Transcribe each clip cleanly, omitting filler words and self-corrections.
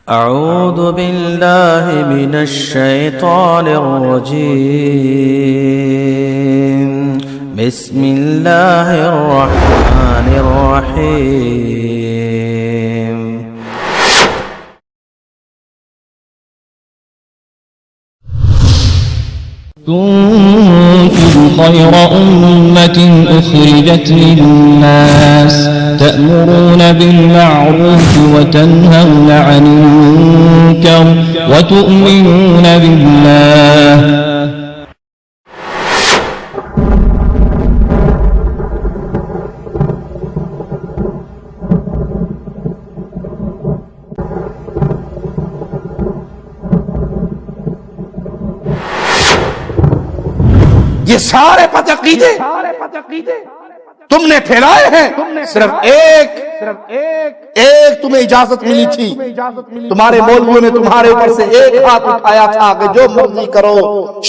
أعوذ بالله من الشيطان الرجيم. بسم الله الرحمن الرحيم. كنتم خير أمة أخرجت للناس تأمرون بالمعروف وتنهون عن المنكر وتؤمنون بالله. یہ سارے پتعقیدے تم نے پھیلائے ہیں. صرف ایک تمہیں اجازت ملی تھی. تمہارے مولویوں نے تمہارے اوپر سے ایک ہاتھ اٹھایا تھا کہ جو مرضی کرو.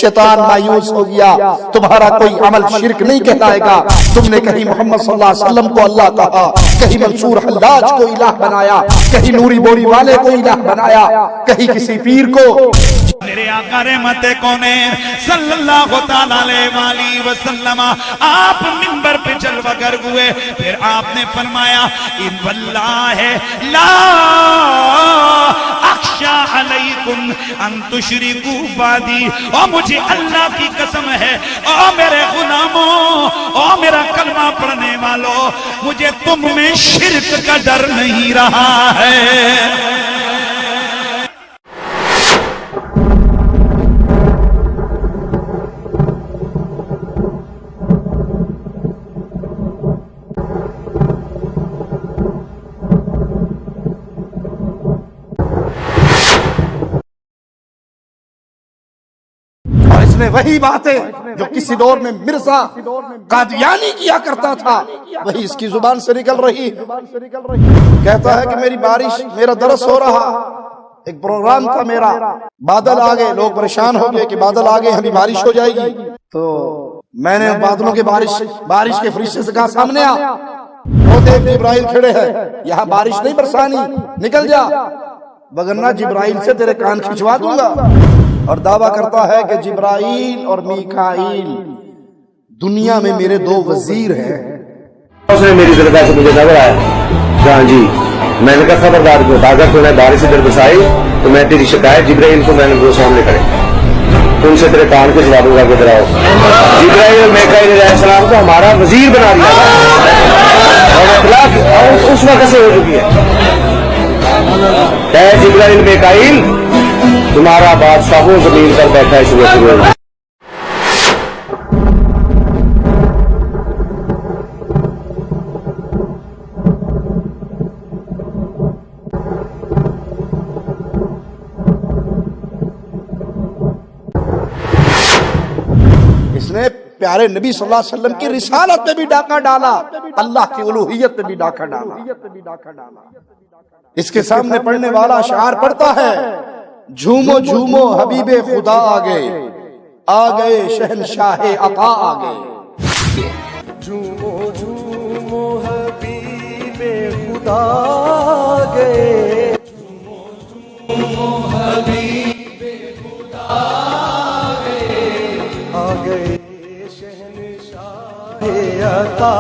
شیطان مایوس ہو گیا. تمہارا کوئی عمل شرک نہیں کہلائے گا. تم نے کہیں محمد صلی اللہ علیہ وسلم کو اللہ کہا, کہیں منصور حلاج کو الہ بنایا, کہیں نوری بوری والے کو الہ بنایا, کہیں کسی پیر کو. میرے آقا رحمت کونین صلی اللہ علیہ وسلم آپ منبر پہ جلوہ گر ہوئے. پھر آپ نے فرمایا ان واللہ لا اخشا علیکم ان تشرکوا بعدی. اور مجھے اللہ کی قسم ہے, او میرے غلاموں, او میرا کلمہ پڑھنے والوں, مجھے تم میں شرک کا ڈر نہیں رہا ہے. وہی باتیں جو کسی دور میں مرزا قادیانی کیا کرتا تھا وہی اس کی زبان سے نکل رہی. کہتا ہے کہ میری بارش, میرا درس ہو رہا, ایک پروگرام تھا میرا, بادل آ گئے, لوگ پریشان ہو گئے کہ بادل آ گئے, ابھی بارش ہو جائے گی. تو میں نے بادلوں کے بارش کے فرشتے سے کہا سامنے آ, وہ دیکھ جبرائیل کھڑے ہیں, یہاں بارش نہیں برسانی, نکل جا وگرنہ جبرائیل سے تیرے کان کھچوا دوں گا. اور دعویٰ کرتا ہے کہ جبرائیل اور میکائیل دنیا میں میرے دو وزیر ہیں. اس نے میری درگاہ سے مجھے نظر آیا, ہاں جی, میں نے کہا خبردار کو, اگر تو نے بارش ادھر بسائی تو میں تیری شکایت جبرائیل کو میں نے وہ سامنے کرے, تم سے تیرے کان کے جواب ہوگا کہ ادھر آؤ. جبرائیل اور میکائیل علیہ السلام کو ہمارا وزیر بنا دیا اور اطلاق اس وقت سے ہو چکی ہے. اے جبرائیل میکائیل, تمہارا بادشاہ وہ زمین پر بیٹھا ہے شروع شروع. اس نے پیارے نبی صلی اللہ علیہ وسلم کی رسالت پہ بھی ڈاکہ ڈالا, اللہ کی الوہیت پہ بھی ڈاکہ ڈالا. اس کے سامنے پڑھنے والا اشعار پڑھتا ہے, جھومو جھومو حبیب خدا آ گئے شہنشاہ عطا آ گئے. جھومو جھومو حبیب خدا آ گئے, جھومو حبیب خدا آ گئے شہنشاہ عطا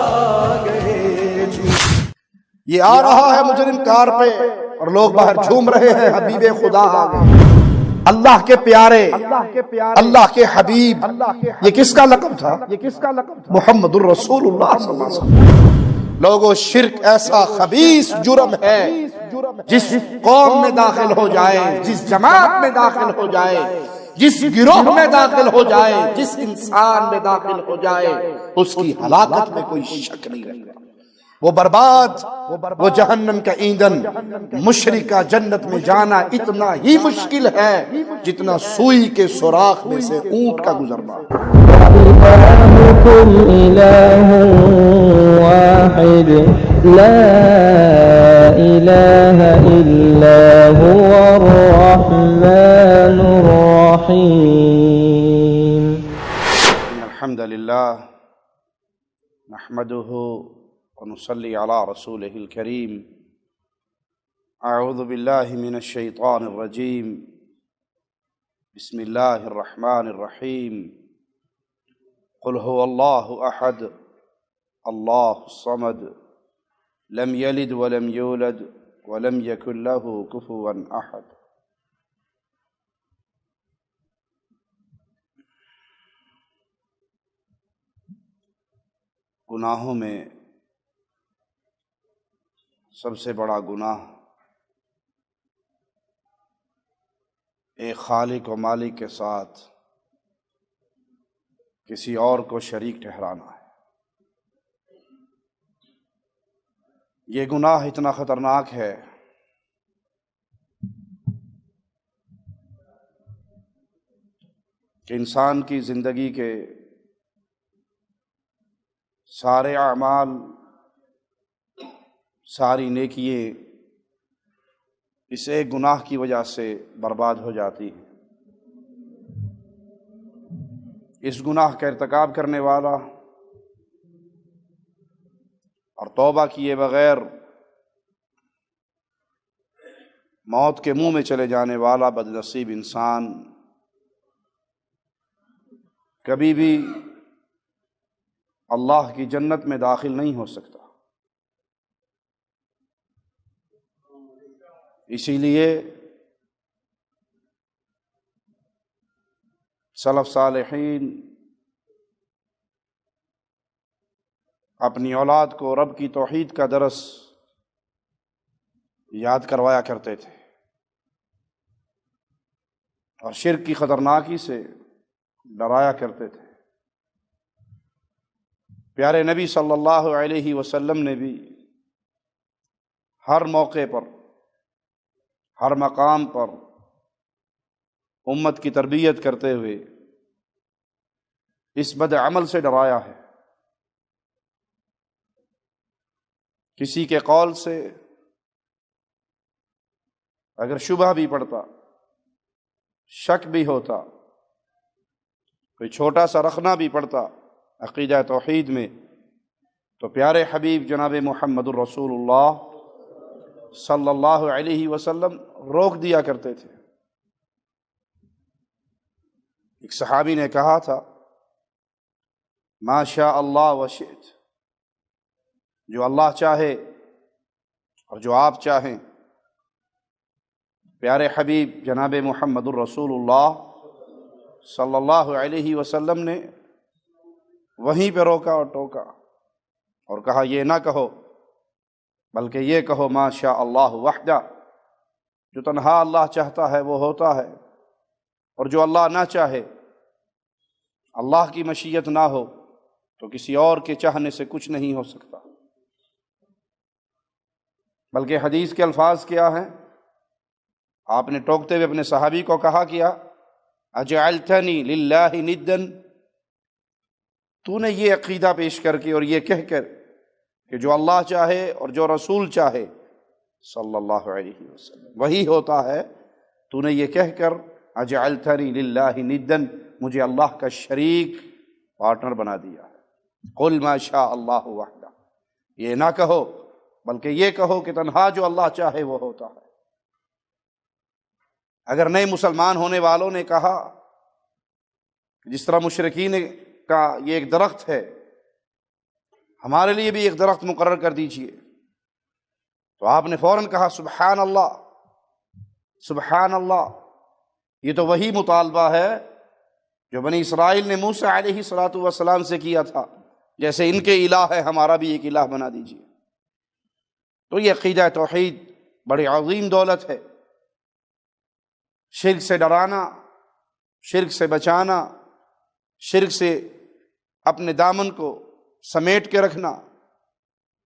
آ گئے. یہ آ رہا ہے مجرم کار پہ اور لوگ باہر جھوم رہے ہیں, حبیب خدا آ گئے. اللہ کے پیارے, اللہ کے حبیب, یہ کس کا لقب تھا؟ محمد الرسول اللہ صلی اللہ علیہ وسلم. لوگوں, شرک ایسا خبیث جرم ہے جس قوم میں داخل ہو جائے, جس جماعت میں داخل ہو جائے, جس گروہ میں داخل ہو جائے, جس انسان میں داخل ہو جائے, اس کی ہلاکت میں کوئی شک نہیں رہے گا. وہ برباد, وہ جہنم کا ایندھن. مشرکہ جنت میں جانا اتنا ہی مشکل ہے جتنا سوئی کے سوراخ میں سے اونٹ کا گزرنا. إلهكم إله واحد لا إله إلا هو الرحمن الرحيم. الحمد لله نحمده ونصلي على رسوله الكريم. اعوذ باللہ من الشیطان الرجیم بسم اللہ الرحمن الرحیم قل هو اللہ احد اللہ الصمد لم یلد ولم یولد ولم یکن له کفوا احد۔ گناہوں میں سب سے بڑا گناہ ایک خالق و مالک کے ساتھ کسی اور کو شریک ٹھہرانا ہے۔ یہ گناہ اتنا خطرناک ہے کہ انسان کی زندگی کے سارے اعمال، ساری نیکییں اس ایک گناہ کی وجہ سے برباد ہو جاتی ہیں۔ اس گناہ کا ارتکاب کرنے والا اور توبہ کیے بغیر موت کے منہ میں چلے جانے والا بدنصیب انسان کبھی بھی اللہ کی جنت میں داخل نہیں ہو سکتا۔ اسی لیے سلف صالحین اپنی اولاد کو رب کی توحید کا درس یاد کروایا کرتے تھے اور شرک کی خطرناکی سے ڈرایا کرتے تھے۔ پیارے نبی صلی اللہ علیہ وسلم نے بھی ہر موقع پر، ہر مقام پر امت کی تربیت کرتے ہوئے اس بد عمل سے ڈرایا ہے۔ کسی کے قول سے اگر شبہ بھی پڑتا، شک بھی ہوتا، کوئی چھوٹا سا رخنا بھی پڑتا عقیدہ توحید میں، تو پیارے حبیب جناب محمد الرسول اللہ صلی اللہ علیہ وسلم روک دیا کرتے تھے۔ ایک صحابی نے کہا تھا ما شاء اللہ وشئت، جو اللہ چاہے اور جو آپ چاہیں۔ پیارے حبیب جناب محمد الرسول اللہ صلی اللہ علیہ وسلم نے وہیں پہ روکا اور ٹوکا اور کہا یہ نہ کہو، بلکہ یہ کہو ما شاء اللہ وحدہ، جو تنہا اللہ چاہتا ہے وہ ہوتا ہے، اور جو اللہ نہ چاہے، اللہ کی مشیت نہ ہو، تو کسی اور کے چاہنے سے کچھ نہیں ہو سکتا۔ بلکہ حدیث کے الفاظ کیا ہیں؟ آپ نے ٹوکتے ہوئے اپنے صحابی کو کہا کیا اجعلتنی للہ ندن، تو نے یہ عقیدہ پیش کر کے اور یہ کہہ کر کہ جو اللہ چاہے اور جو رسول چاہے صلی اللہ علیہ وسلم وہی ہوتا ہے، تو نے یہ کہہ کر اجعلتنی للہ ندن، مجھے اللہ کا شریک پارٹنر بنا دیا ہے۔ قل ما شاء اللہ وحدہ، یہ نہ کہو بلکہ یہ کہو کہ تنہا جو اللہ چاہے وہ ہوتا ہے۔ اگر نئے مسلمان ہونے والوں نے کہا جس طرح مشرکین کا یہ ایک درخت ہے، ہمارے لیے بھی ایک درخت مقرر کر دیجئے، تو آپ نے فوراً کہا سبحان اللہ سبحان اللہ۔ یہ تو وہی مطالبہ ہے جو بنی اسرائیل نے موسیٰ علیہ السلام سے کیا تھا، جیسے ان کے الہ ہے ہمارا بھی ایک الہ بنا دیجئے۔ تو یہ عقیدہ توحید بڑی عظیم دولت ہے۔ شرک سے ڈرانا، شرک سے بچانا، شرک سے اپنے دامن کو سمیٹ کے رکھنا،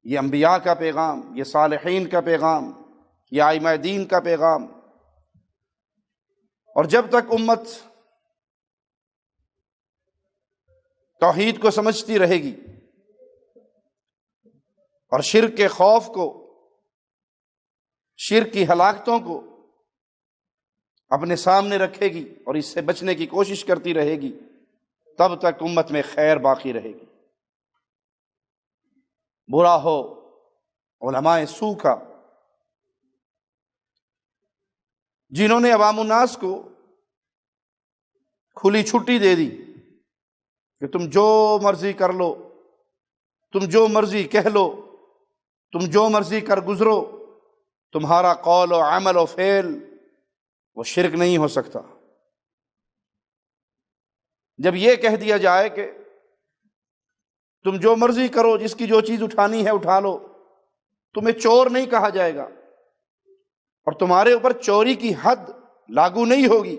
یہ انبیاء کا پیغام، یہ صالحین کا پیغام، یہ ائمہ دین کا پیغام۔ اور جب تک امت توحید کو سمجھتی رہے گی اور شرک کے خوف کو، شرک کی ہلاکتوں کو اپنے سامنے رکھے گی اور اس سے بچنے کی کوشش کرتی رہے گی، تب تک امت میں خیر باقی رہے گی۔ برا ہو علماء سو کا، جنہوں نے عوام الناس کو کھلی چھٹی دے دی کہ تم جو مرضی کر لو، تم جو مرضی کہہ لو، تم جو مرضی کر گزرو، تمہارا قول و عمل و فعل وہ شرک نہیں ہو سکتا۔ جب یہ کہہ دیا جائے کہ تم جو مرضی کرو، جس کی جو چیز اٹھانی ہے اٹھا لو، تمہیں چور نہیں کہا جائے گا اور تمہارے اوپر چوری کی حد لاگو نہیں ہوگی،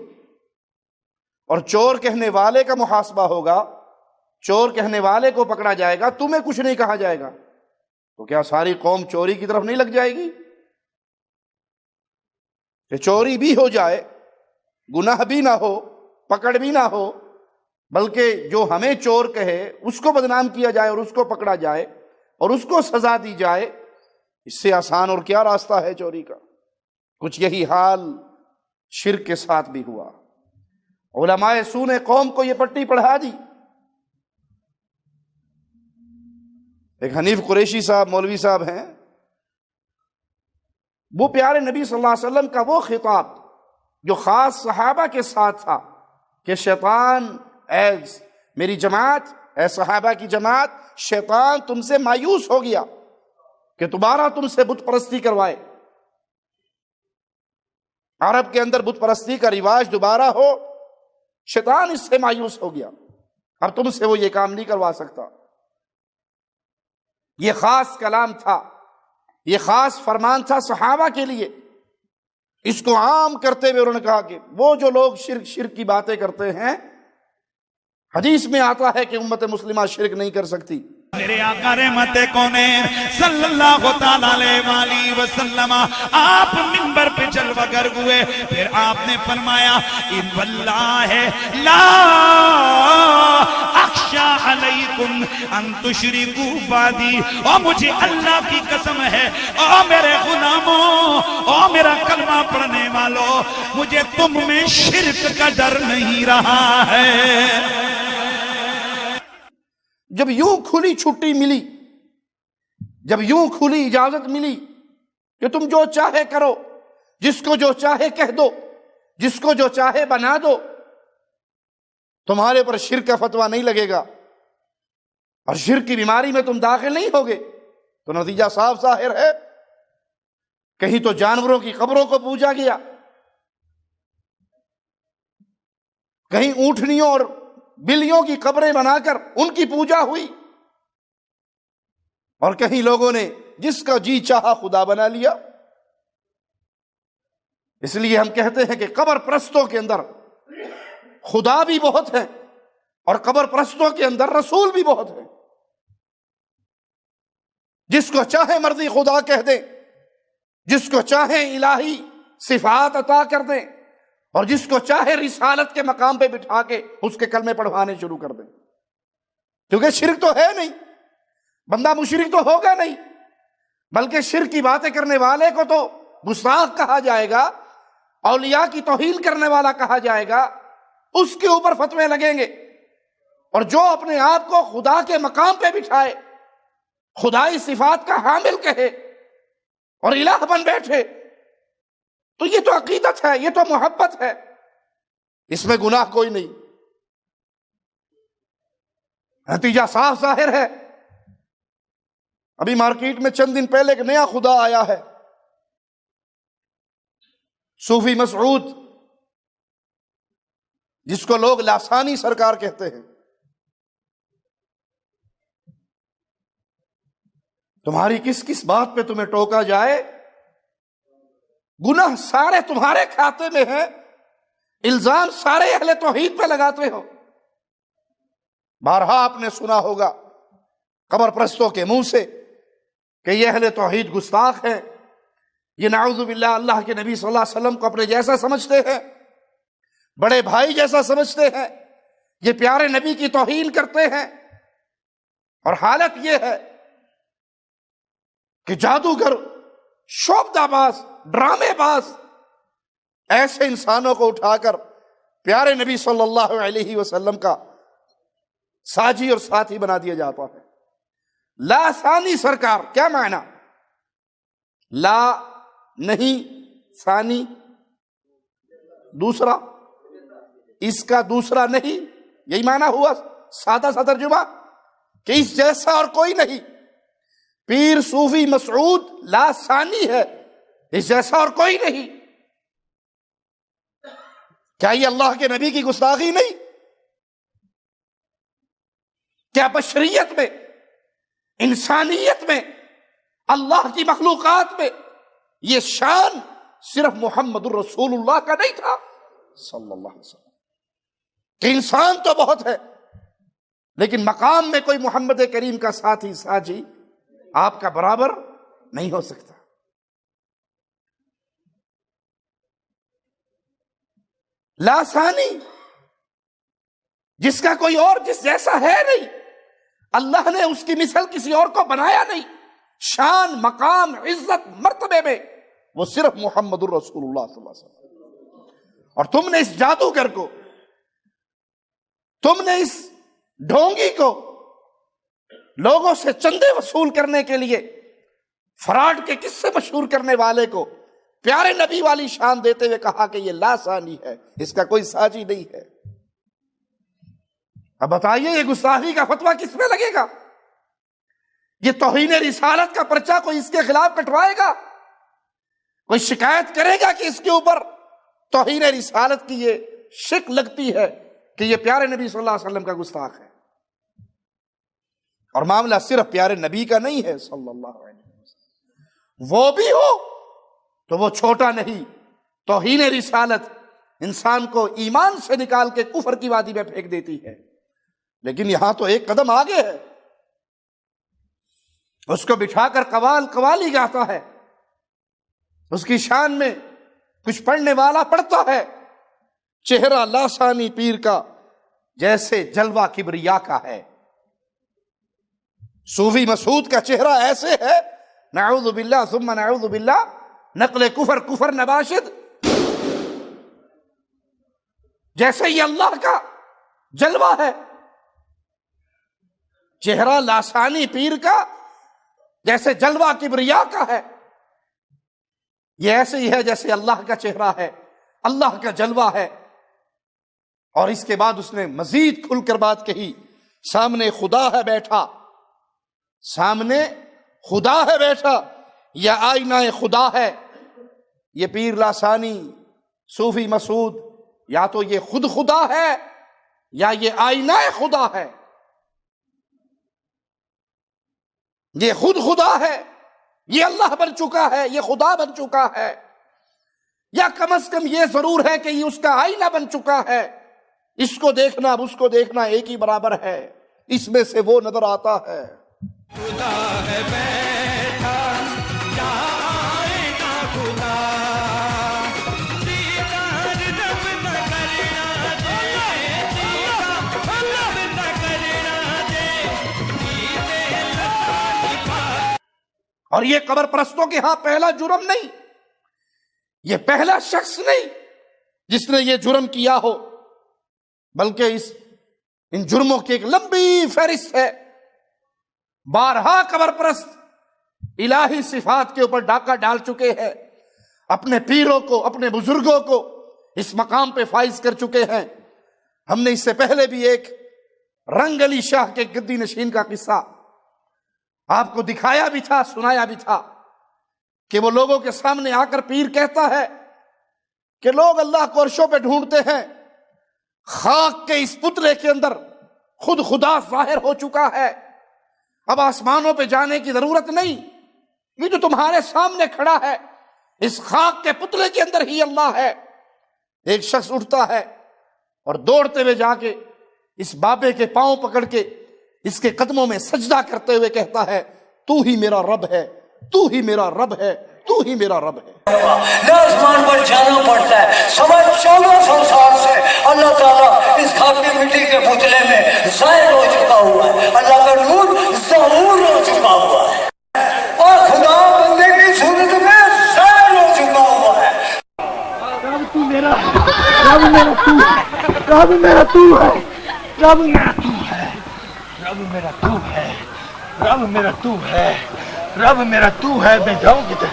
اور چور کہنے والے کا محاسبہ ہوگا، چور کہنے والے کو پکڑا جائے گا، تمہیں کچھ نہیں کہا جائے گا، تو کیا ساری قوم چوری کی طرف نہیں لگ جائے گی؟ کہ چوری بھی ہو جائے، گناہ بھی نہ ہو، پکڑ بھی نہ ہو، بلکہ جو ہمیں چور کہے اس کو بدنام کیا جائے اور اس کو پکڑا جائے اور اس کو سزا دی جائے، اس سے آسان اور کیا راستہ ہے چوری کا؟ کچھ یہی حال شرک کے ساتھ بھی ہوا۔ علماء سو نے قوم کو یہ پٹی پڑھا دی۔ ایک حنیف قریشی صاحب، مولوی صاحب ہیں، وہ پیارے نبی صلی اللہ علیہ وسلم کا وہ خطاب جو خاص صحابہ کے ساتھ تھا کہ شیطان، اے میری جماعت، اے صحابہ کی جماعت، شیطان تم سے مایوس ہو گیا کہ دوبارہ تم سے بت پرستی کروائے، عرب کے اندر بت پرستی کا رواج دوبارہ ہو، شیطان اس سے مایوس ہو گیا، اب تم سے وہ یہ کام نہیں کروا سکتا۔ یہ خاص کلام تھا، یہ خاص فرمان تھا صحابہ کے لیے۔ اس کو عام کرتے ہوئے انہوں نے کہا کہ وہ جو لوگ شرک کی باتیں کرتے ہیں، حدیث میں آتا ہے کہ امت مسلمہ شرک نہیں کر سکتی۔ میرے آقا رحمت کونین صلی اللہ تعالیٰ علیہ وآلہ وسلم آپ منبر پہ جلوہ گر ہوئے، پھر آپ نے فرمایا ان واللہ لا اخشا علیکم ان تشرکوا بعدی، اور مجھے اللہ کی قسم ہے، او میرے غلاموں، او میرا کلمہ پڑھنے والوں، مجھے تم میں شرک کا ڈر نہیں رہا ہے۔ جب یوں کھلی چھٹی ملی، جب یوں کھلی اجازت ملی کہ تم جو چاہے کرو، جس کو جو چاہے کہہ دو، جس کو جو چاہے بنا دو، تمہارے پر شرک کا فتویٰ نہیں لگے گا اور شرک کی بیماری میں تم داخل نہیں ہوگے، تو نتیجہ صاف ظاہر ہے، کہیں تو جانوروں کی قبروں کو پوجا گیا، کہیں اونٹنیوں اور بلیوں کی قبریں بنا کر ان کی پوجا ہوئی، اور کہیں لوگوں نے جس کا جی چاہا خدا بنا لیا۔ اس لیے ہم کہتے ہیں کہ قبر پرستوں کے اندر خدا بھی بہت ہے اور قبر پرستوں کے اندر رسول بھی بہت ہے۔ جس کو چاہے مرضی خدا کہہ دیں، جس کو چاہے الہی صفات عطا کر دیں، اور جس کو چاہے رسالت کے مقام پہ بٹھا کے اس کے کلمے پڑھوانے شروع کر دیں، کیونکہ شرک تو ہے نہیں، بندہ مشرک تو ہوگا نہیں، بلکہ شرک کی باتیں کرنے والے کو تو گستاخ کہا جائے گا، اولیاء کی توہین کرنے والا کہا جائے گا، اس کے اوپر فتوے لگیں گے۔ اور جو اپنے آپ کو خدا کے مقام پہ بٹھائے، خدائی صفات کا حامل کہے اور الہ بن بیٹھے، تو یہ تو عقیدت ہے، یہ تو محبت ہے، اس میں گناہ کوئی نہیں۔ نتیجہ صاف ظاہر ہے۔ ابھی مارکیٹ میں چند دن پہلے ایک نیا خدا آیا ہے، صوفی مسعود، جس کو لوگ لاسانی سرکار کہتے ہیں۔ تمہاری کس کس بات پہ تمہیں ٹوکا جائے، گناہ سارے تمہارے کھاتے میں ہیں، الزام سارے اہل توحید پہ لگاتے ہو۔ بارہا آپ نے سنا ہوگا قبر پرستوں کے منہ سے کہ یہ اہل توحید گستاخ ہیں، یہ نعوذ باللہ اللہ کے نبی صلی اللہ علیہ وسلم کو اپنے جیسا سمجھتے ہیں، بڑے بھائی جیسا سمجھتے ہیں، یہ پیارے نبی کی توہین کرتے ہیں۔ اور حالت یہ ہے کہ جادوگر، شعبدہ باز، ڈرامے باز، ایسے انسانوں کو اٹھا کر پیارے نبی صلی اللہ علیہ وسلم کا ساجی اور ساتھی بنا دیا جاتا ہے۔ لا ثانی سرکار، کیا معنی؟ لا نہیں، ثانی دوسرا اس کا دوسرا نہیں، یہی معنی ہوا سادہ سا ترجمہ کہ اس جیسا اور کوئی نہیں. پیر صوفی مسعود لا ثانی ہے، اس جیسا اور کوئی نہیں. کیا یہ اللہ کے نبی کی گستاخی نہیں؟ کیا بشریت میں، انسانیت میں، اللہ کی مخلوقات میں یہ شان صرف محمد الرسول اللہ کا نہیں تھا صلی اللہ علیہ وسلم کہ انسان تو بہت ہے لیکن مقام میں کوئی محمد کریم کا ساتھی ساجی آپ کا برابر نہیں ہو سکتا. لا ثانی، جس کا کوئی اور جس جیسا ہے نہیں، اللہ نے اس کی مثل کسی اور کو بنایا نہیں. شان، مقام، عزت، مرتبے میں وہ صرف محمد الرسول اللہ صلی اللہ علیہ وسلم. اور تم نے اس جادوگر کو، تم نے اس ڈھونگی کو، لوگوں سے چندے وصول کرنے کے لیے فراڈ کے قصے مشہور کرنے والے کو پیارے نبی والی شان دیتے ہوئے کہا کہ یہ لا ثانی ہے، اس کا کوئی ساجی نہیں ہے. اب بتائیے یہ گستاخی کا فتویٰ کس میں لگے گا؟ یہ توہین رسالت کا پرچہ کوئی اس کے خلاف کٹوائے گا؟ کوئی شکایت کرے گا کہ اس کے اوپر توہین رسالت کی یہ شک لگتی ہے کہ یہ پیارے نبی صلی اللہ علیہ وسلم کا گستاخ ہے؟ اور معاملہ صرف پیارے نبی کا نہیں ہے صلی اللہ علیہ وسلم، وہ بھی ہو تو وہ چھوٹا نہیں. توہین رسالت انسان کو ایمان سے نکال کے کفر کی وادی میں پھینک دیتی ہے، لیکن یہاں تو ایک قدم آگے ہے. اس کو بٹھا کر قوالی گاتا ہے، اس کی شان میں کچھ پڑھنے والا پڑھتا ہے، چہرہ لاسانی پیر کا جیسے جلوہ کبریا کا ہے. صوفی مسعود کا چہرہ ایسے ہے، نعوذ باللہ ثم نعوذ باللہ، نقل کفر نباشد، جیسے یہ اللہ کا جلوہ ہے. چہرہ لاسانی پیر کا جیسے جلوہ کبریا کا ہے. یہ ایسے ہی ہے جیسے اللہ کا چہرہ ہے، اللہ کا جلوہ ہے. اور اس کے بعد اس نے مزید کھل کر بات کہی، سامنے خدا ہے بیٹھا، سامنے خدا ہے بیٹھا، یا آئینہ خدا ہے. یہ پیر لاسانی صوفی مسعود یا تو یہ خود خدا ہے یا یہ آئینہ خدا ہے. یہ خود خدا ہے، یہ اللہ بن چکا ہے، یہ خدا بن چکا ہے، یا کم از کم یہ ضرور ہے کہ یہ اس کا آئینہ بن چکا ہے. اس کو دیکھنا اب اس کو دیکھنا ایک ہی برابر ہے، اس میں سے وہ نظر آتا ہے. خدا ہے بیٹھا جائے گا خدا، دیدار رب نہ کرنا دے، دیدار رب نہ کرنا دے، اور یہ قبر پرستوں کے ہاں پہلا جرم نہیں، یہ پہلا شخص نہیں جس نے یہ جرم کیا ہو، بلکہ ان جرموں کی ایک لمبی فہرست ہے. بارہا قبر پرست الہی صفات کے اوپر ڈاکہ ڈال چکے ہیں، اپنے پیروں کو، اپنے بزرگوں کو اس مقام پہ فائز کر چکے ہیں. ہم نے اس سے پہلے بھی ایک رنگ علی شاہ کے گدی نشین کا قصہ آپ کو دکھایا بھی تھا، سنایا بھی تھا کہ وہ لوگوں کے سامنے آ کر پیر کہتا ہے کہ لوگ اللہ کو عرشوں پہ ڈھونڈتے ہیں، خاک کے اس پتلے کے اندر خود خدا ظاہر ہو چکا ہے، اب آسمانوں پہ جانے کی ضرورت نہیں، یہ جو تمہارے سامنے کھڑا ہے اس خاک کے پتلے کے اندر ہی اللہ ہے. ایک شخص اٹھتا ہے اور دوڑتے ہوئے جا کے اس بابے کے پاؤں پکڑ کے اس کے قدموں میں سجدہ کرتے ہوئے کہتا ہے، تو ہی میرا رب ہے، تو ہی میرا رب ہے، تو ہی میرا رب ہے. آسمان پر جانا پڑتا ہے، سمجھ 1400 سال سے اللہ تعالیٰ اس خاک کی مٹی کے پتلے میں ظاہر ہو چکا ہوا ہے، اللہ کا نور ظہور ہو چکا ہوا ہے، اور خدا بندے کی صورت میں ظاہر ہو چکا ہوا ہے. رب تو میرا رب میرا تو ہے، رب میرا تو ہے، رب میرا تو ہے، رب میرا تو ہے، رب میرا تو ہے، رب میرا تو ہے. میں جاؤں کدھر؟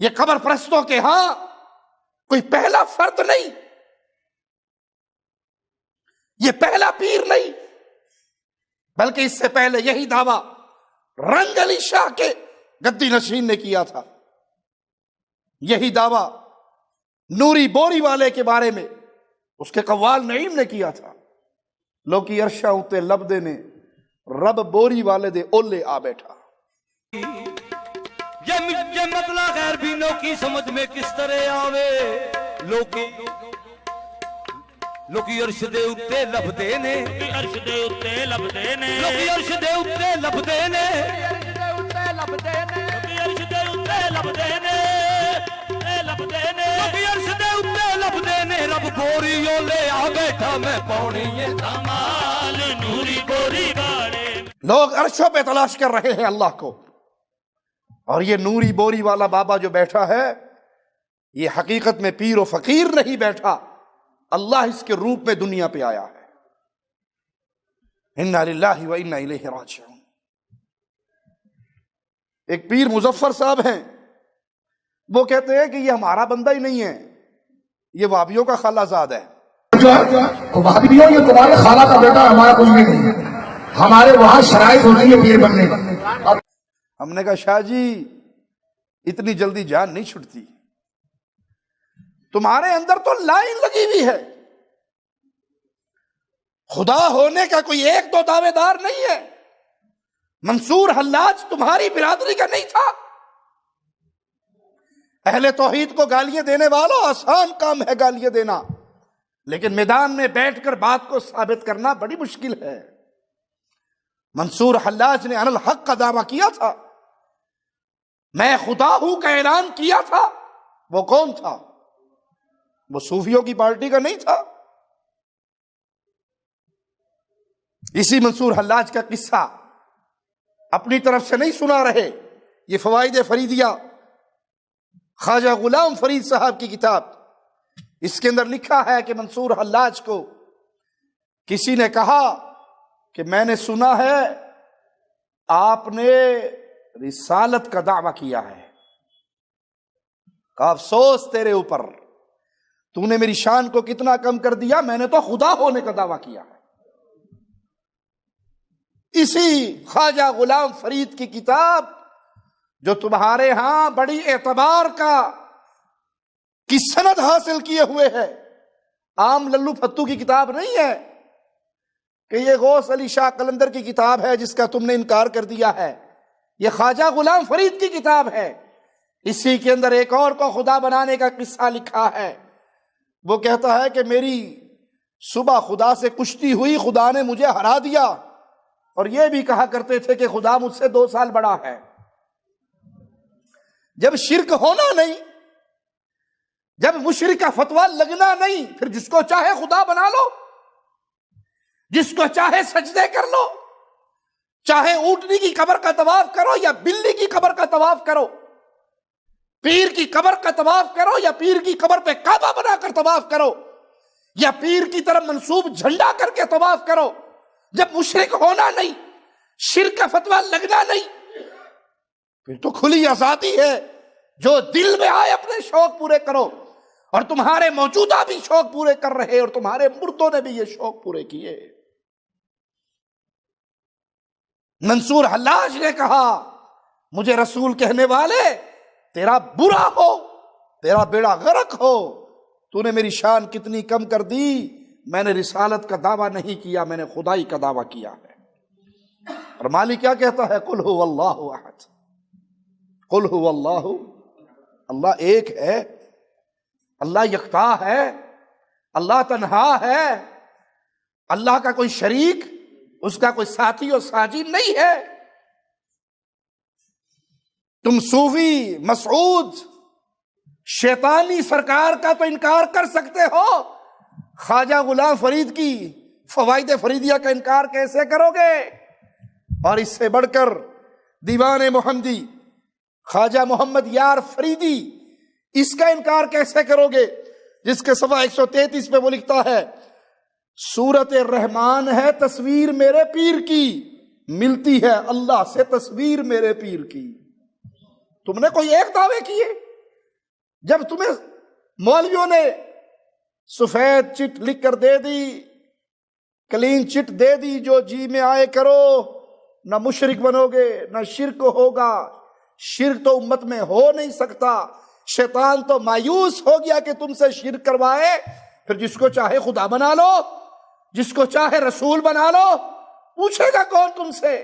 یہ قبر پرستوں کے ہاں کوئی پہلا فرد نہیں، یہ پہلا پیر نہیں، بلکہ اس سے پہلے یہی دعویٰ رنگ علی شاہ کے گدی نشین نے کیا تھا، یہی دعویٰ نوری بوری والے کے بارے میں اس کے قوال نعیم نے کیا تھا۔ لوکی عرشاں اتے لب دے نے رب بوری والے دے اولے آ بیٹھا۔ یہ مطلع غیر بھی لوکی سمجھ میں کس طرح آوے، لوکی عرش دے اتے لب دے نے، عرش دے اتے لب دے نے، لوکی عرش دے اتے لب دے نے، عرش دے اتے لب دے نے، لب دے نے، لب دے نے، لوکی عرش دے اتے لب دے نے، رب بوری اولے آ بیٹھا میں پاؤنی ہے کمال نوری بوری والے۔ لوگ عرشوں پہ تلاش کر رہے ہیں اللہ کو، اور یہ نوری بوری والا بابا جو بیٹھا ہے، یہ حقیقت میں پیر و فقیر نہیں بیٹھا، اللہ اس کے روپ میں دنیا پہ آیا ہے۔ انا للہ و انا الیہ راجعون۔ ایک پیر مظفر صاحب ہیں، وہ کہتے ہیں کہ یہ ہمارا بندہ ہی نہیں ہے، یہ وہابیوں کا خالہ زاد ہے۔ وہابیوں یہ تمہارے خالہ کا بیٹا، ہمارا کچھ بھی نہیں ہے، ہمارے وہاں شرائط ہوتی ہے پیر بننے کی۔ ہم نے کہا شاہ جی اتنی جلدی جان نہیں چھٹتی، تمہارے اندر تو لائن لگی ہوئی ہے، خدا ہونے کا کوئی ایک دو دعوے دار نہیں ہے۔ منصور حلاج تمہاری برادری کا نہیں تھا۔ اہل توحید کو گالیاں دینے والوں آسان کام ہے گالیاں دینا، لیکن میدان میں بیٹھ کر بات کو ثابت کرنا بڑی مشکل ہے۔ منصور حلاج نے عن الحق کا دعویٰ کیا تھا، میں خدا ہوں کا اعلان کیا تھا۔ وہ کون تھا؟ وہ صوفیوں کی پارٹی کا نہیں تھا۔ اسی منصور حلاج کا قصہ اپنی طرف سے نہیں سنا رہے، یہ فوائد فریدیہ خواجہ غلام فرید صاحب کی کتاب، اس کے اندر لکھا ہے کہ منصور حلاج کو کسی نے کہا کہ میں نے سنا ہے آپ نے رسالت کا دعویٰ کیا ہے، کہا افسوس تیرے اوپر، تو نے میری شان کو کتنا کم کر دیا، میں نے تو خدا ہونے کا دعویٰ کیا ہے۔ اسی خواجہ غلام فرید کی کتاب جو تمہارے ہاں بڑی اعتبار کی سند حاصل کیے ہوئے ہے، عام للو پھتو کی کتاب نہیں ہے کہ یہ غوث علی شاہ قلندر کی کتاب ہے جس کا تم نے انکار کر دیا ہے، یہ خواجہ غلام فرید کی کتاب ہے۔ اسی کے اندر ایک اور کو خدا بنانے کا قصہ لکھا ہے، وہ کہتا ہے کہ میری صبح خدا سے کشتی ہوئی، خدا نے مجھے ہرا دیا، اور یہ بھی کہا کرتے تھے کہ خدا مجھ سے 2 سال بڑا ہے۔ جب شرک ہونا نہیں، جب مشرک کا فتویٰ لگنا نہیں، پھر جس کو چاہے خدا بنا لو، جس کو چاہے سجدے کر لو، چاہے اونٹنی کی قبر کا طواف کرو یا بلی کی قبر کا طواف کرو، پیر کی قبر کا طواف کرو یا پیر کی قبر پہ کعبہ بنا کر طواف کرو، یا پیر کی طرف منسوب جھنڈا کر کے طواف کرو، جب مشرک ہونا نہیں، شرک کا فتویٰ لگنا نہیں، پھر تو کھلی آزادی ہے، جو دل میں آئے اپنے شوق پورے کرو، اور تمہارے موجودہ بھی شوق پورے کر رہے اور تمہارے مردوں نے بھی یہ شوق پورے کیے۔ منصور حلاج نے کہا مجھے رسول کہنے والے تیرا برا ہو، تیرا بیڑا غرق ہو، تو نے میری شان کتنی کم کر دی، میں نے رسالت کا دعویٰ نہیں کیا، میں نے خدائی کا دعویٰ کیا ہے۔ اور مالی کیا کہتا ہے؟ قل هو اللہ احد، قل هو اللہ، اللہ ایک ہے، اللہ یکتا ہے، اللہ تنہا ہے، اللہ کا کوئی شریک، اس کا کوئی ساتھی اور ساجی نہیں ہے۔ تم صوفی مسعود شیطانی سرکار کا تو انکار کر سکتے ہو، خواجہ غلام فرید کی فوائد فریدیہ کا انکار کیسے کرو گے؟ اور اس سے بڑھ کر دیوان محمدی خواجہ محمد یار فریدی، اس کا انکار کیسے کرو گے جس کے صفحہ 133 پہ وہ لکھتا ہے سورت رحمان ہے تصویر میرے پیر کی، ملتی ہے اللہ سے تصویر میرے پیر کی۔ تم نے کوئی ایک دعوے کیے؟ جب تمہیں مولویوں نے سفید چٹ لکھ کر دے دی، کلین چٹ دے دی، جو جی میں آئے کرو، نہ مشرک بنو گے نہ شرک ہوگا، شرک تو امت میں ہو نہیں سکتا، شیطان تو مایوس ہو گیا کہ تم سے شرک کروائے، پھر جس کو چاہے خدا بنا لو، جس کو چاہے رسول بنا لو، پوچھے گا کون تم سے؟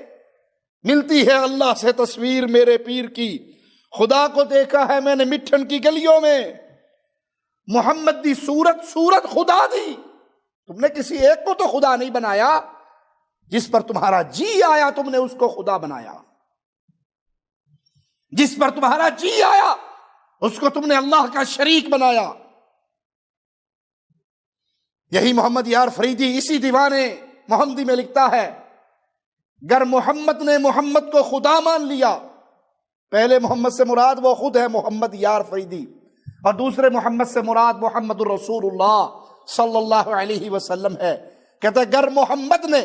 ملتی ہے اللہ سے تصویر میرے پیر کی، خدا کو دیکھا ہے میں نے مٹھن کی گلیوں میں، محمد دی صورت خدا دی۔ تم نے کسی ایک کو تو خدا نہیں بنایا، جس پر تمہارا جی آیا تم نے اس کو خدا بنایا، جس پر تمہارا جی آیا اس کو تم نے اللہ کا شریک بنایا۔ یہی محمد یار فریدی اسی دیوانے محمدی میں لکھتا ہے، گر محمد نے محمد کو خدا مان لیا، پہلے محمد سے مراد وہ خود ہے محمد یار فریدی، اور دوسرے محمد سے مراد محمد الرسول اللہ صلی اللہ علیہ وسلم ہے، کہتے ہیں گر محمد نے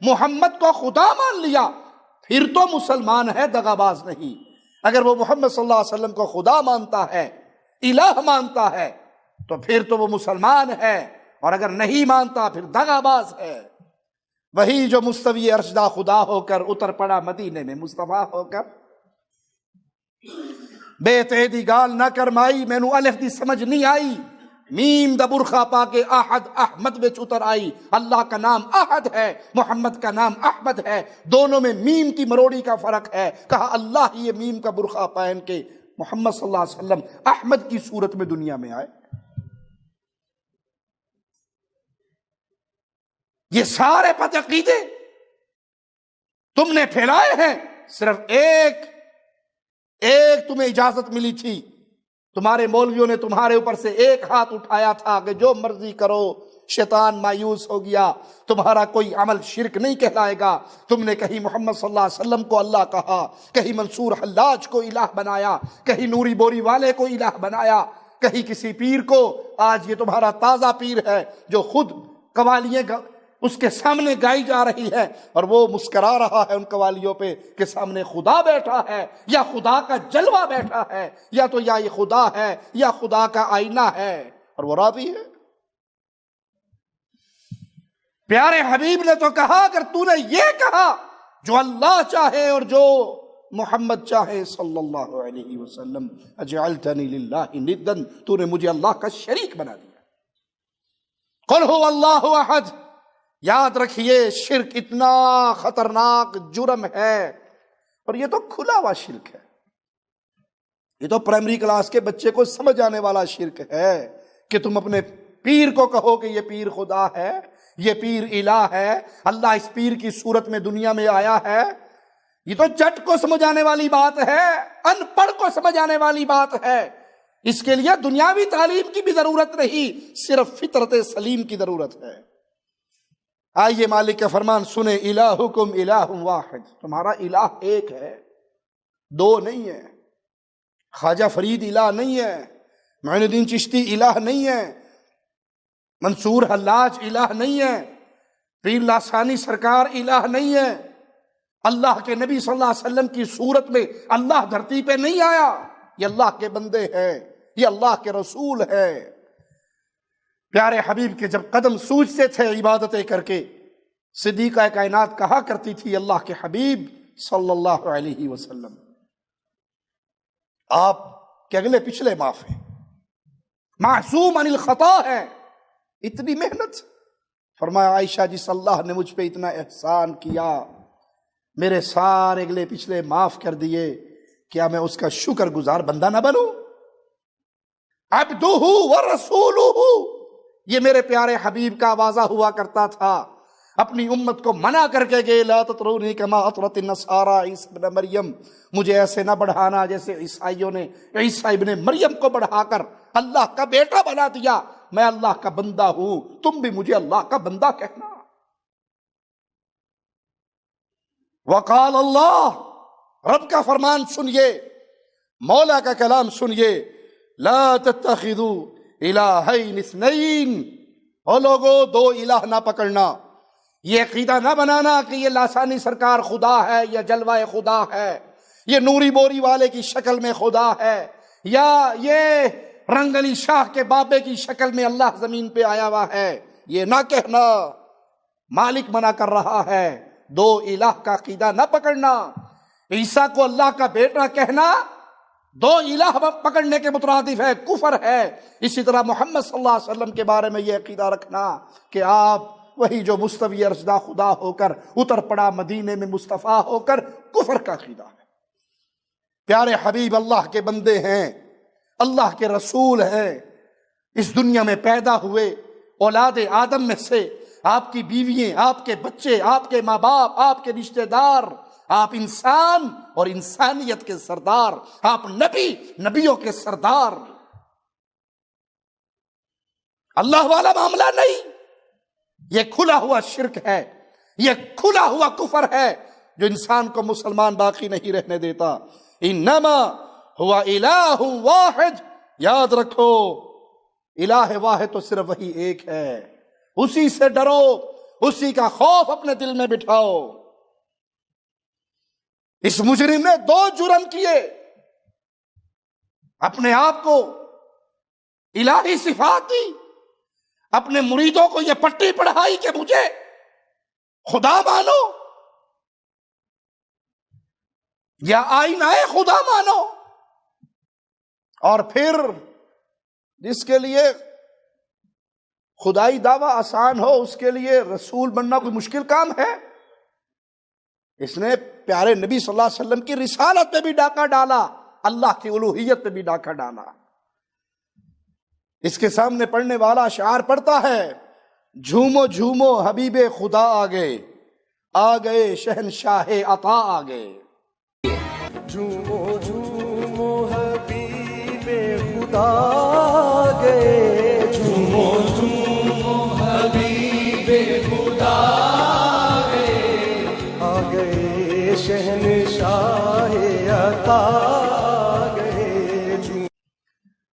محمد کو خدا مان لیا پھر تو مسلمان ہے، دغاباز نہیں۔ اگر وہ محمد صلی اللہ علیہ وسلم کو خدا مانتا ہے، الہ مانتا ہے، تو پھر تو وہ مسلمان ہے، اور اگر نہیں مانتا پھر دغاباز ہے۔ وہی جو مستوی ارشدہ خدا ہو کر اتر پڑا مدینے میں مصطفیٰ ہو کر، بے تیدی گال نہ کرمائی، مینو الف دی سمجھ نہیں آئی، میم دا برخا پا کے احد احمد وچ اتر آئی۔ اللہ کا نام احد ہے، محمد کا نام احمد ہے، دونوں میں میم کی مروڑی کا فرق ہے۔ کہا اللہ ہی یہ میم کا برخا پہن کے محمد صلی اللہ علیہ وسلم احمد کی صورت میں دنیا میں آئے۔ یہ سارے پتہ عقیدے تم نے پھیلائے ہیں، صرف ایک تمہیں اجازت ملی تھی، تمہارے مولویوں نے تمہارے اوپر سے ایک ہاتھ اٹھایا تھا کہ جو مرضی کرو، شیطان مایوس ہو گیا، تمہارا کوئی عمل شرک نہیں کہلائے گا۔ تم نے کہیں محمد صلی اللہ علیہ وسلم کو اللہ کہا، کہیں منصور حلاج کو الہ بنایا، کہیں نوری بوری والے کو الہ بنایا، کہیں کسی پیر کو۔ آج یہ تمہارا تازہ پیر ہے جو خود قوالیاں اس کے سامنے گائی جا رہی ہے، اور وہ مسکرا رہا ہے ان قوالیوں پہ کہ سامنے خدا بیٹھا ہے، یا خدا کا جلوہ بیٹھا ہے، یا تو یا یہ خدا ہے یا خدا کا آئینہ ہے، اور وہ راضی ہے۔ پیارے حبیب نے تو کہا اگر تو نے یہ کہا جو اللہ چاہے اور جو محمد چاہے صلی اللہ علیہ وسلم، اجعلتنی للہ ندن، تو نے مجھے اللہ کا شریک بنا دیا۔ قل هو اللہ احد۔ یاد رکھیے شرک اتنا خطرناک جرم ہے، اور یہ تو کھلا ہوا شرک ہے، یہ تو پرائمری کلاس کے بچے کو سمجھ آنے والا شرک ہے کہ تم اپنے پیر کو کہو کہ یہ پیر خدا ہے، یہ پیر الہ ہے، اللہ اس پیر کی صورت میں دنیا میں آیا ہے۔ یہ تو جٹ کو سمجھ آنے والی بات ہے، ان پڑھ کو سمجھ آنے والی بات ہے۔ اس کے لیے دنیاوی تعلیم کی بھی ضرورت نہیں، صرف فطرت سلیم کی ضرورت ہے۔ آئیے مالک کا فرمان سنیں، الہکم الہ واحد، تمہارا الہ ایک ہے، دو نہیں ہے۔ خواجہ فرید الہ نہیں ہے، معین الدین چشتی الہ نہیں ہے، منصور حلاج الہ نہیں ہے، پیر لاسانی سرکار الہ نہیں ہے۔ اللہ کے نبی صلی اللہ علیہ وسلم کی صورت میں اللہ دھرتی پہ نہیں آیا، یہ اللہ کے بندے ہیں، یہ اللہ کے رسول ہے۔ پیارے حبیب کے جب قدم سوجتے تھے عبادتیں کر کے، صدیقہ کائنات کہا کرتی تھی اللہ کے حبیب صلی اللہ علیہ وسلم آپ کے اگلے پچھلے معاف ہیں، معصوم عن الخطا ہے۔ اتنی محنت، فرمایا عائشہ جس اللہ نے مجھ پہ اتنا احسان کیا، میرے سارے اگلے پچھلے معاف کر دیے، کیا میں اس کا شکر گزار بندہ نہ بنوں؟ عبدہ ورسولہ، یہ میرے پیارے حبیب کا واضح ہوا کرتا تھا، اپنی امت کو منع کر کے گئے، لا تطرونی کما اطرت النصارى عیسی ابن مریم، مجھے ایسے نہ بڑھانا جیسے عیسائیوں نے عیسیٰ ابن مریم کو بڑھا کر اللہ کا بیٹا بنا دیا۔ میں اللہ کا بندہ ہوں، تم بھی مجھے اللہ کا بندہ کہنا۔ وقال اللہ، رب کا فرمان سنیے، مولا کا کلام سنیے، لا تتخذوا الہین اثنین، او لوگوں، دو الہ نہ پکڑنا، یہ عقیدہ نہ بنانا کہ یہ لاسانی سرکار خدا ہے یا جلوہ خدا ہے، یہ نوری بوری والے کی شکل میں خدا ہے، یا یہ رنگ علی شاہ کے بابے کی شکل میں اللہ زمین پہ آیا ہوا ہے، یہ نہ کہنا۔ مالک منع کر رہا ہے، دو الہ کا عقیدہ نہ پکڑنا۔ عیسیٰ کو اللہ کا بیٹا کہنا دو الہ پکڑنے کے مترادف ہے، کفر ہے۔ اسی طرح محمد صلی اللہ علیہ وسلم کے بارے میں یہ عقیدہ رکھنا کہ آپ وہی جو مستوی ارشدہ خدا ہو کر اتر پڑا مدینے میں مصطفیٰ ہو کر، کفر کا عقیدہ ہے۔ پیارے حبیب اللہ کے بندے ہیں، اللہ کے رسول ہیں، اس دنیا میں پیدا ہوئے اولاد آدم میں سے، آپ کی بیوییں، آپ کے بچے، آپ کے ماں باپ، آپ کے رشتہ دار، آپ انسان اور انسانیت کے سردار، آپ نبی، نبیوں کے سردار۔ اللہ والا معاملہ نہیں، یہ کھلا ہوا شرک ہے، یہ کھلا ہوا کفر ہے جو انسان کو مسلمان باقی نہیں رہنے دیتا۔ انما ہوا الہ واحد، یاد رکھو الہ واحد تو صرف وہی ایک ہے، اسی سے ڈرو، اسی کا خوف اپنے دل میں بٹھاؤ۔ اس مجرم نے دو جرم کیے، اپنے آپ کو الہی صفات دی، اپنے مریدوں کو یہ پٹی پڑھائی کہ مجھے خدا مانو یا آئینہ خدا مانو، اور پھر جس کے لیے خدائی دعویٰ آسان ہو اس کے لیے رسول بننا کوئی مشکل کام ہے۔ اس نے پیارے نبی صلی اللہ علیہ وسلم کی رسالت پہ بھی ڈاکہ ڈالا، اللہ کی الوہیت پہ بھی ڈاکہ ڈالا۔ اس کے سامنے پڑھنے والا اشعار پڑھتا ہے، جھومو جھومو حبیب خدا آ گئے شہنشاہ عطا آ گئے۔ جھومو جھومو حبیب خدا آ گئے، جھومو جھومو حبیب خدا آ گئے شہنشاہ عطا آ گئے۔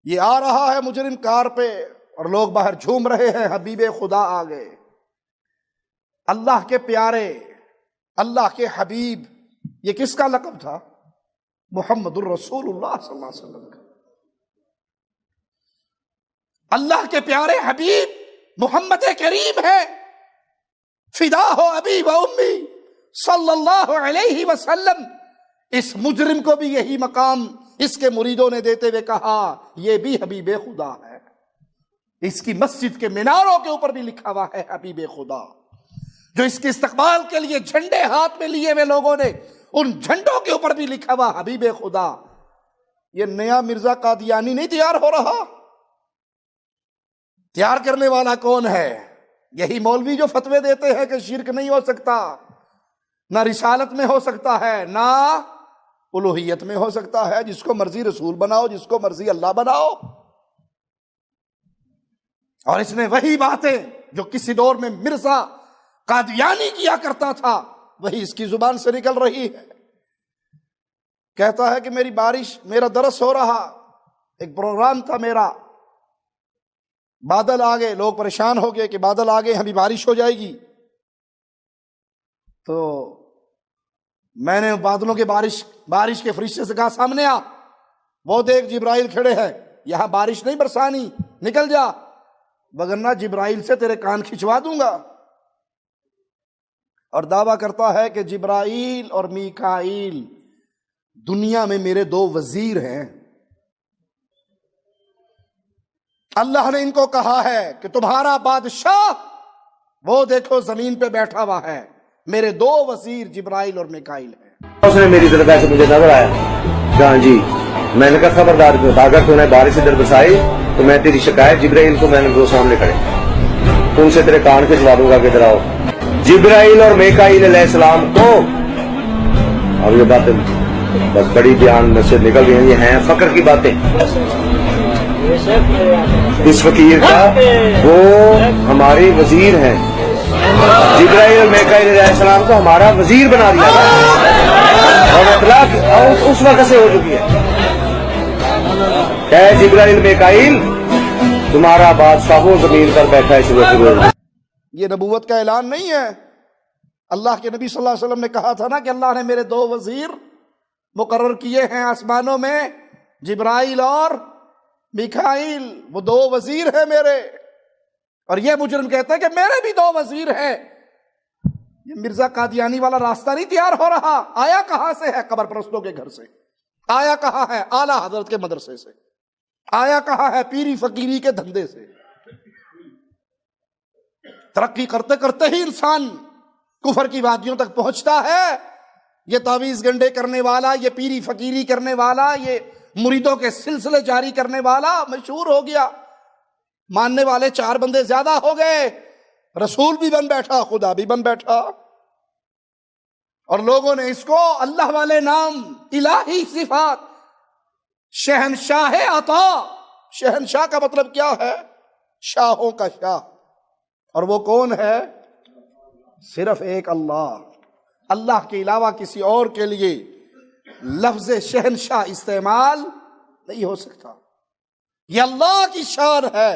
یہ آ رہا ہے مجرم کار پہ اور لوگ باہر جھوم رہے ہیں، حبیب خدا آ گئے۔ اللہ کے پیارے، اللہ کے حبیب، یہ کس کا لقب تھا؟ محمد الرسول اللہ صلی اللہ علیہ وسلم کا۔ اللہ کے پیارے حبیب محمد کریم ہے، فدا ہو ابی و امی صلی اللہ علیہ وسلم۔ اس مجرم کو بھی یہی مقام اس کے مریدوں نے دیتے ہوئے کہا یہ بھی حبیب خدا ہے۔ اس کی مسجد کے میناروں کے اوپر بھی لکھا ہوا ہے حبیب خدا۔ جو اس کے استقبال کے لیے جھنڈے ہاتھ میں لیے ہوئے لوگوں نے، ان جھنڈوں کے اوپر بھی لکھا ہوا حبیب خدا۔ یہ نیا مرزا قادیانی نہیں تیار ہو رہا، تیار کرنے والا کون ہے؟ یہی مولوی جو فتوے دیتے ہیں کہ شرک نہیں ہو سکتا، نہ رسالت میں ہو سکتا ہے، نہ الوہیت میں ہو سکتا ہے، جس کو مرضی رسول بناؤ، جس کو مرضی اللہ بناؤ۔ اور اس نے وہی باتیں جو کسی دور میں مرزا قادیانی کیا کرتا تھا وہی اس کی زبان سے نکل رہی ہے۔ کہتا ہے کہ میرا درس ہو رہا، ایک پروگرام تھا میرا، بادل آ گئے، لوگ پریشان ہو گئے کہ بادل آ گئے، ابھی بارش ہو جائے گی۔ تو میں نے بادلوں کے بارش کے فرشتے سے کہا سامنے آ، وہ دیکھ جبرائیل کھڑے ہیں، یہاں بارش نہیں برسانی، نکل جا وگرنہ جبرائیل سے تیرے کان کھچوا دوں گا۔ اور دعویٰ کرتا ہے کہ جبرائیل اور میکائیل دنیا میں میرے دو وزیر ہیں۔ اللہ نے ان کو کہا ہے کہ تمہارا بادشاہ وہ دیکھو زمین پہ بیٹھا ہوا ہے، میرے دو وزیر جبرائیل اور میکائیل ہیں۔ اس نے میری طرف ایسے مجھے نظر آیا، ہاں جی، میں نے کہا خبردار اگر تو نے بارش ادھر برسائی تو میں تیری شکایت جبرائیل کو میں نے وہ سامنے کھڑے، ان سے تیرے کان کھچوا دوں گا کہ ادھر آؤ۔ جبرائیل اور میکائیل علیہ السلام کو، اب یہ باتیں بس بڑی بیان میں سے نکل گئی ہیں، یہ ہیں فقر کی باتیں۔ اس فقیر کا وہ ہمارے وزیر ہیں، جبرائیل اور میکائیل علیہ السلام کو ہمارا وزیر بنا دیا تھا، اور اطلاق اس وقت سے ہو چکی ہے۔ اے جبرائیل میکائیل تمہارا بادشاہوں زمین پر بیٹھا اس وقت. یہ نبوت کا اعلان نہیں ہے. اللہ کے نبی صلی اللہ علیہ وسلم نے کہا تھا نا کہ اللہ نے میرے 2 وزیر مقرر کیے ہیں آسمانوں میں، جبرائیل اور میکائیل. وہ 2 وزیر ہیں میرے. اور یہ مجرم کہتا ہے کہ میرے بھی 2 وزیر ہیں. یہ مرزا قادیانی والا راستہ نہیں تیار ہو رہا. آیا کہاں سے ہے؟ قبر پرستوں کے گھر سے. آیا کہاں ہے؟ اعلیٰ حضرت کے مدرسے سے. آیا کہاں ہے؟ پیری فقیری کے دھندے سے. ترقی کرتے کرتے ہی انسان کفر کی وادیوں تک پہنچتا ہے. یہ تعویذ گنڈے کرنے والا، یہ پیری فقیری کرنے والا، یہ مریدوں کے سلسلے جاری کرنے والا مشہور ہو گیا. ماننے والے 4 بندے زیادہ ہو گئے. رسول بھی بن بیٹھا، خدا بھی بن بیٹھا. اور لوگوں نے اس کو اللہ والے نام، الہی صفات، شہنشاہ عطا. شہنشاہ کا مطلب کیا ہے؟ شاہوں کا شاہ. اور وہ کون ہے؟ صرف ایک اللہ. اللہ کے علاوہ کسی اور کے لیے لفظ شہنشاہ استعمال نہیں ہو سکتا. یہ اللہ کی شان ہے.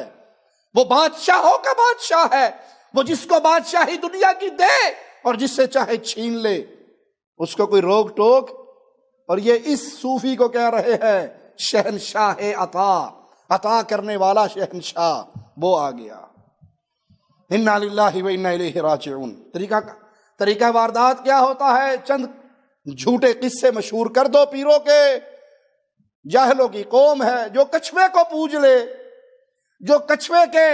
وہ بادشاہوں کا بادشاہ ہے. وہ جس کو بادشاہی دنیا کی دے اور جس سے چاہے چھین لے، اس کو کوئی روک ٹوک. اور یہ اس صوفی کو کہہ رہے ہیں شہنشاہ عطا. عطا کرنے والا شہنشاہ وہ آ گیا. انا للہ و انا الیہ راجعون. طریقہ واردات کیا ہوتا ہے؟ چند جھوٹے قصے مشہور کر دو پیروں کے. جاہلوں کی قوم ہے جو کچھوے کو پوج لے، جو کچھوے کے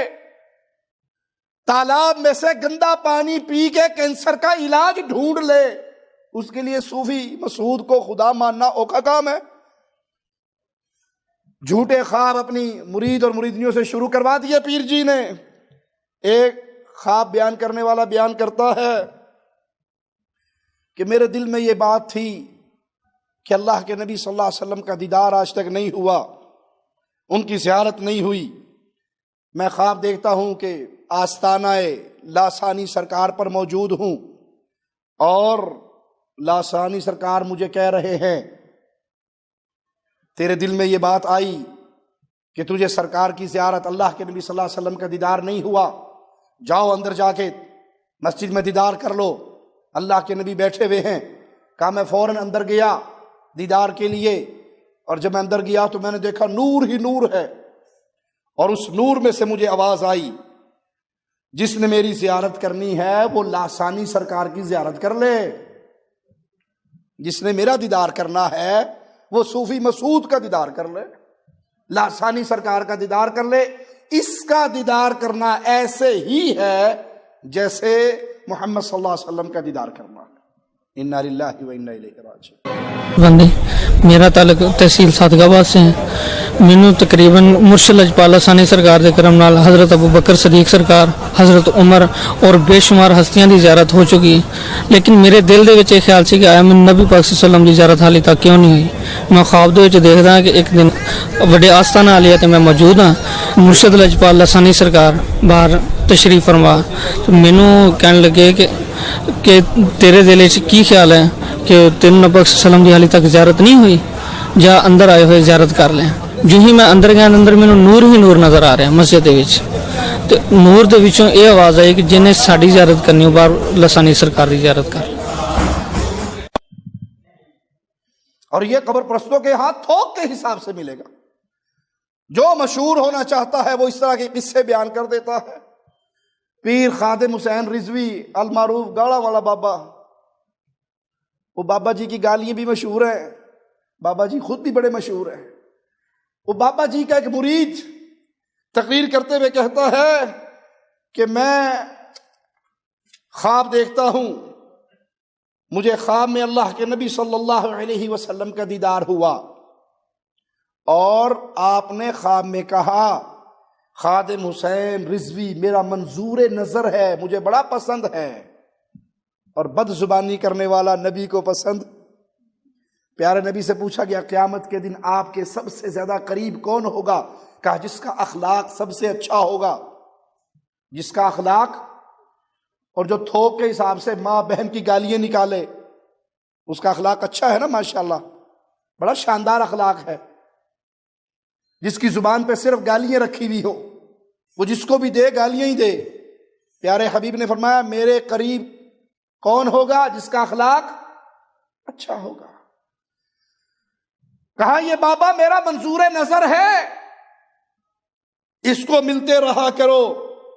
تالاب میں سے گندا پانی پی کے کینسر کا علاج ڈھونڈ لے. اس کے لیے صوفی مسعود کو خدا ماننا اوکھا کام ہے. جھوٹے خواب اپنی مرید اور مریدنیوں سے شروع کروا دیے پیر جی نے. ایک خواب بیان کرنے والا بیان کرتا ہے کہ میرے دل میں یہ بات تھی کہ اللہ کے نبی صلی اللہ علیہ وسلم کا دیدار آج تک نہیں ہوا، ان کی زیارت نہیں ہوئی. میں خواب دیکھتا ہوں کہ آستانہ لاسانی سرکار پر موجود ہوں اور لاسانی سرکار مجھے کہہ رہے ہیں تیرے دل میں یہ بات آئی کہ تجھے سرکار کی زیارت، اللہ کے نبی صلی اللہ علیہ وسلم کا دیدار نہیں ہوا، جاؤ اندر جا کے مسجد میں دیدار کر لو، اللہ کے نبی بیٹھے ہوئے ہیں. کہا میں فوراً اندر گیا دیدار کے لیے. اور جب میں اندر گیا تو میں نے دیکھا نور ہی نور ہے. اور اس نور میں سے مجھے آواز آئی، جس نے میری زیارت کرنی ہے وہ لاسانی سرکار کی زیارت کر لے. جس نے میرا دیدار کرنا ہے وہ صوفی مسعود کا دیدار کر لے، لاسانی سرکار کا دیدار کر لے. اس کا دیدار کرنا ایسے ہی ہے جیسے محمد صلی اللہ علیہ وسلم کا دیدار کرنا. انا للہ و انا الیہ راجعون. بندے میرا تعلق تحصیل صادق آباد سے ہے. مینو تقریباً مرشد لجپال ثانی سرکار دے کرم نال حضرت ابو بکر صدیق سرکار، حضرت عمر اور بے شمار ہستیاں دی زیارت ہو چکی. لیکن میرے دل دے وچ یہ خیال سی کہ آیا میں نبی پاک صلی اللہ علیہ وسلم دی زیارت حالی تک کیوں نہیں ہوئی. میں خواب دے وچ دیکھدا کہ ایک دن وڈے آستانہ عالیہ تے میں موجود ہاں. مرشد لجپال ثانی سرکار باہر تشریف فرما. تو مینو کہنے لگے کہ تیرے دل وچ کی خیال ہے کہ تین نبی پاک صلی اللہ علیہ وسلم دی حالی تک زیارت نہیں ہوئی، جا اندر آئے ہوئے زیارت کر لیں. جو ہی میں اندر گیا اندر مینوں نور ہی نور نظر آ رہا ہے مسجد دے وچ. تے نور دے وچوں یہ آواز آئی کہ جنہیں ساڈی زیارت کرنی ہو باہر لسانی سرکار دی زیارت کر. اور یہ قبر پرستوں کے ہاتھ تھوک کے حساب سے ملے گا. جو مشہور ہونا چاہتا ہے وہ اس طرح کے قصے بیان کر دیتا ہے. پیر خادم حسین رضوی المعروف گاڑا والا بابا، وہ بابا جی کی گالیاں بھی مشہور ہیں، بابا جی خود بھی بڑے مشہور ہیں. وہ بابا جی کا ایک مرید تقریر کرتے ہوئے کہتا ہے کہ میں خواب دیکھتا ہوں، مجھے خواب میں اللہ کے نبی صلی اللہ علیہ وسلم کا دیدار ہوا اور آپ نے خواب میں کہا خادم حسین رضوی میرا منظور نظر ہے، مجھے بڑا پسند ہے. اور بد زبانی کرنے والا نبی کو پسند. پیارے نبی سے پوچھا گیا قیامت کے دن آپ کے سب سے زیادہ قریب کون ہوگا؟ کہا جس کا اخلاق سب سے اچھا ہوگا. جس کا اخلاق، اور جو تھوک کے حساب سے ماں بہن کی گالیاں نکالے اس کا اخلاق اچھا ہے نا، ماشاءاللہ بڑا شاندار اخلاق ہے. جس کی زبان پہ صرف گالیاں رکھی ہوئی ہو وہ جس کو بھی دے گالیاں ہی دے. پیارے حبیب نے فرمایا میرے قریب کون ہوگا جس کا اخلاق اچھا ہوگا. کہا یہ بابا میرا منظور نظر ہے، اس کو ملتے رہا کرو،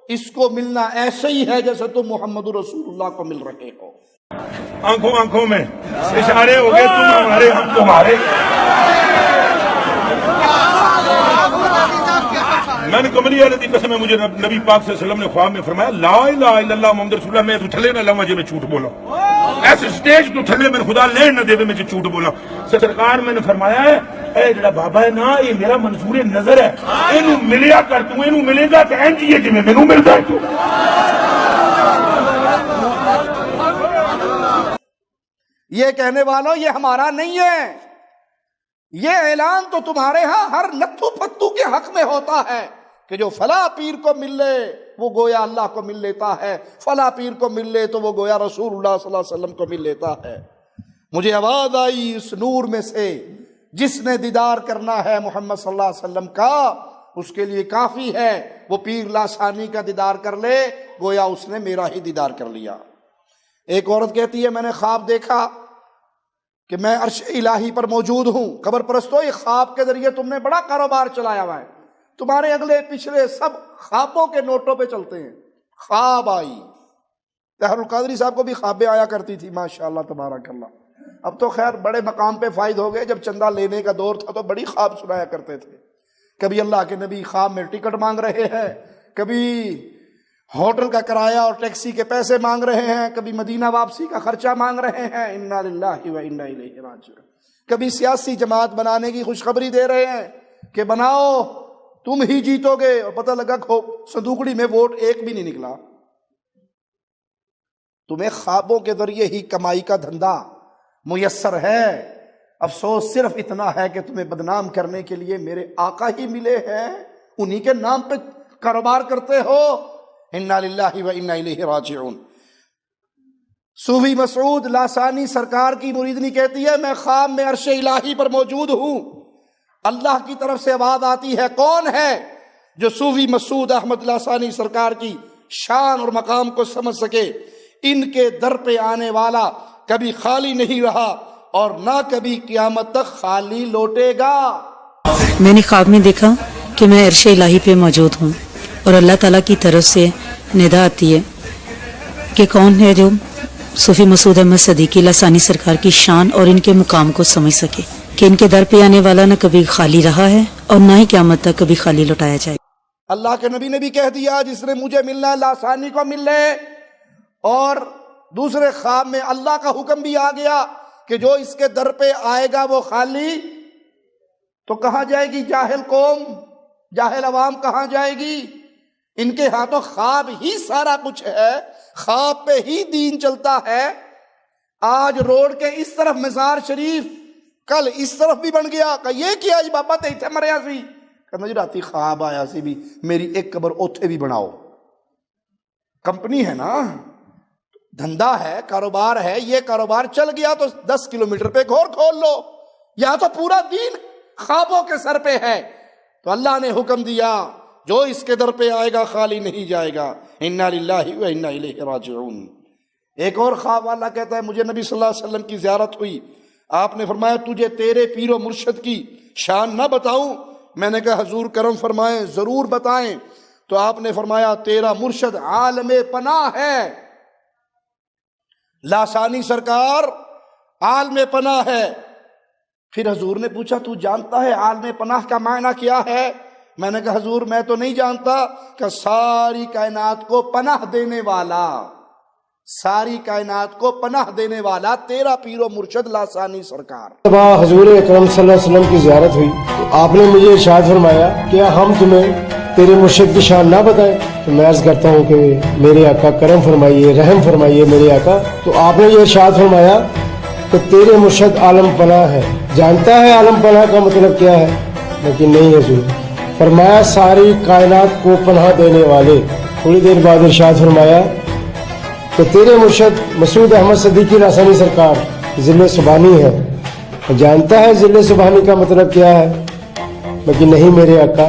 اس کو ملنا ایسے ہی ہے جیسے تم محمد رسول اللہ کو مل رہے ہو. آنکھوں آنکھوں میں اشارے ہو گئے، تم ہمارے ہم تمہارے. میں نے کملی والے کی قسم ہے، مجھے نبی پاک صلی اللہ علیہ وسلم نے خواب میں فرمایا لا الہ الا اللہ محمد رسول اللہ. میں تو تھلے نہ لواں جے میں جھوٹ بولا، ایسے سٹیج تو تھلے میں خدا لین نہ دے میں جھوٹ بولا. سرکار میں نے فرمایا ہے اے جڑا بابا ہے نا یہ میرا منظور نظر ہے، اینو ملیا کر، تو اینو ملے گا تے انج ہی جویں مینوں ملدا ہے. تو یہ کہنے والوں یہ ہمارا نہیں ہے، یہ اعلان تو تمہارے ہاں ہر نتھو پتو کے حق میں ہوتا ہے کہ جو فلاں پیر کو مل لے وہ گویا اللہ کو مل لیتا ہے، فلاں پیر کو مل لے تو وہ گویا رسول اللہ صلی اللہ علیہ وسلم کو مل لیتا ہے. مجھے آواز آئی اس نور میں سے جس نے دیدار کرنا ہے محمد صلی اللہ علیہ وسلم کا اس کے لیے کافی ہے وہ پیر لاسانی کا دیدار کر لے، گویا اس نے میرا ہی دیدار کر لیا. ایک عورت کہتی ہے میں نے خواب دیکھا کہ میں عرش الہی پر موجود ہوں. قبر پرستو یہ خواب کے ذریعے تم نے بڑا کاروبار چلایا ہوا ہے، تمہارے اگلے پچھلے سب خوابوں کے نوٹوں پہ چلتے ہیں. خواب آئی، طاہر القادری صاحب کو بھی خوابیں آیا کرتی تھی ماشاءاللہ تبارک اللہ. اب تو خیر بڑے مقام پہ فائد ہو گئے، جب چندہ لینے کا دور تھا تو بڑی خواب سنایا کرتے تھے. کبھی اللہ کے نبی خواب میں ٹکٹ مانگ رہے ہیں، کبھی ہوٹل کا کرایہ اور ٹیکسی کے پیسے مانگ رہے ہیں، کبھی مدینہ واپسی کا خرچہ مانگ رہے ہیں، انا للہ و انا الیہ راجعون. کبھی سیاسی جماعت بنانے کی خوشخبری دے رہے ہیں کہ بناؤ تم ہی جیتو گے، اور پتہ لگا صندوقڑی میں ووٹ ایک بھی نہیں نکلا. تمہیں خوابوں کے ذریعے ہی کمائی کا دھندا میسر ہے. افسوس صرف اتنا ہے کہ تمہیں بدنام کرنے کے لیے میرے آقا ہی ملے ہیں، انہی کے نام پہ کاروبار کرتے ہو. انا للہ و انا الیہ راجعون. صوفی مسعود لاسانی سرکار کی مریدنی کہتی ہے میں خواب میں عرش الہی پر موجود ہوں، اللہ کی طرف سے آواز آتی ہے. کون ہے جو صوفی مسعود احمد لاسانی سرکار کی شان اور مقام کو سمجھ سکے؟ ان کے در پہ آنے والا کبھی خالی نہیں رہا اور نہ کبھی قیامت تک خالی لوٹے گا. میں نے خواب میں دیکھا کہ میں عرش الہی پہ موجود ہوں اور اللہ تعالیٰ کی طرف سے ندا آتی ہے کہ کون ہے جو صوفی مسعود احمد صدیقی لاسانی سرکار کی شان اور ان کے مقام کو سمجھ سکے کہ ان کے در پہ آنے والا نہ کبھی خالی رہا ہے اور نہ ہی قیامت تک کبھی خالی لوٹایا جائے. اللہ کے نبی نے بھی کہہ دیا جس نے مجھے ملنا ہے لاسانی کو مل لے. اور دوسرے خواب میں اللہ کا حکم بھی آ گیا کہ جو اس کے در پہ آئے گا وہ خالی. تو کہاں جائے گی جاہل قوم، جاہل عوام کہاں جائے گی؟ ان کے ہاں تو خواب ہی سارا کچھ ہے، خواب پہ ہی دین چلتا ہے. آج روڈ کے اس طرف مزار شریف، کل اس طرف بھی بن گیا. کہ یہ کیا جی بابا تے اتنے مریا سی؟ کہ راتی خواب آیا سی بھی میری ایک قبر اوتھے بھی بناؤ. کمپنی ہے نا، دھندا ہے، کاروبار ہے. یہ کاروبار چل گیا تو 10 کلومیٹر پہ ایک اور کھول لو. یہاں تو پورا دین خوابوں کے سر پہ ہے. تو اللہ نے حکم دیا جو اس کے در پہ آئے گا خالی نہیں جائے گا. انا للہ و انا الیہ راجعون. ایک اور خواب والا کہتا ہے مجھے نبی صلی اللہ علیہ وسلم کی زیارت ہوئی، آپ نے فرمایا تجھے تیرے پیر و مرشد کی شان نہ بتاؤں؟ میں نے کہا حضور کرم فرمائیں، ضرور بتائیں. تو آپ نے فرمایا تیرا مرشد عالم پناہ ہے، لاسانی سرکار عالم پناہ ہے. پھر حضور نے پوچھا تو جانتا ہے عالم پناہ کا معنی کیا ہے؟ میں نے کہا حضور میں تو نہیں جانتا. کہ ساری کائنات کو پناہ دینے والا، ساری کائنات کو پناہ دینے والا تیرا پیر و مرشد لاسانی سرکار. جب حضور اکرم صلی اللہ علیہ وسلم کی زیارت ہوئی تو آپ نے مجھے ارشاد فرمایا کیا ہم تمہیں تیرے مرشد کی شان نہ بتائیں؟ تو میں عرض کرتا ہوں کہ میرے آقا کرم فرمائیے، رحم فرمائیے میرے آقا. تو آپ نے یہ ارشاد فرمایا کہ تیرے مرشد عالم پناہ ہے. جانتا ہے عالم پناہ کا مطلب کیا ہے؟ لیکن نہیں حضور. فرمایا ساری کائنات کو پناہ دینے والے. تھوڑی دیر بعد ارشاد فرمایا کہ تیرے مرشد مسعود احمد صدیقی لاسانی سرکار ذل سبحانی ہے. جانتا ہے ذل سبحانی کا مطلب کیا ہے؟ لیکن نہیں میرے آقا.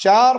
4।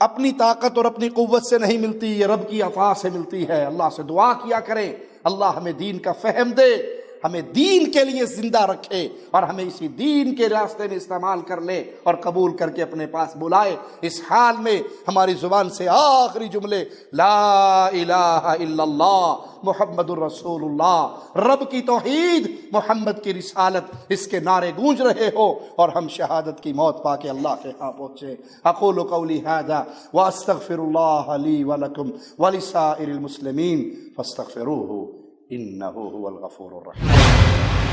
اپنی طاقت اور اپنی قوت سے نہیں ملتی، یہ رب کی عطا سے ملتی ہے۔ اللہ سے دعا کیا کریں اللہ ہمیں دین کا فہم دے، ہمیں دین کے لیے زندہ رکھے اور ہمیں اسی دین کے راستے میں استعمال کر لے اور قبول کر کے اپنے پاس بلائے۔ اس حال میں ہماری زبان سے آخری جملے لا الہ الا اللہ محمد الرسول اللہ، رب کی توحید، محمد کی رسالت، اس کے نعرے گونج رہے ہو اور ہم شہادت کی موت پا کے اللہ کے ہاں پہنچے۔ اقول قولی ھذا واستغفر اللہ لی ولکم ولسائر المسلمین فاستغفروہ انہ هو الغفور الرحیم۔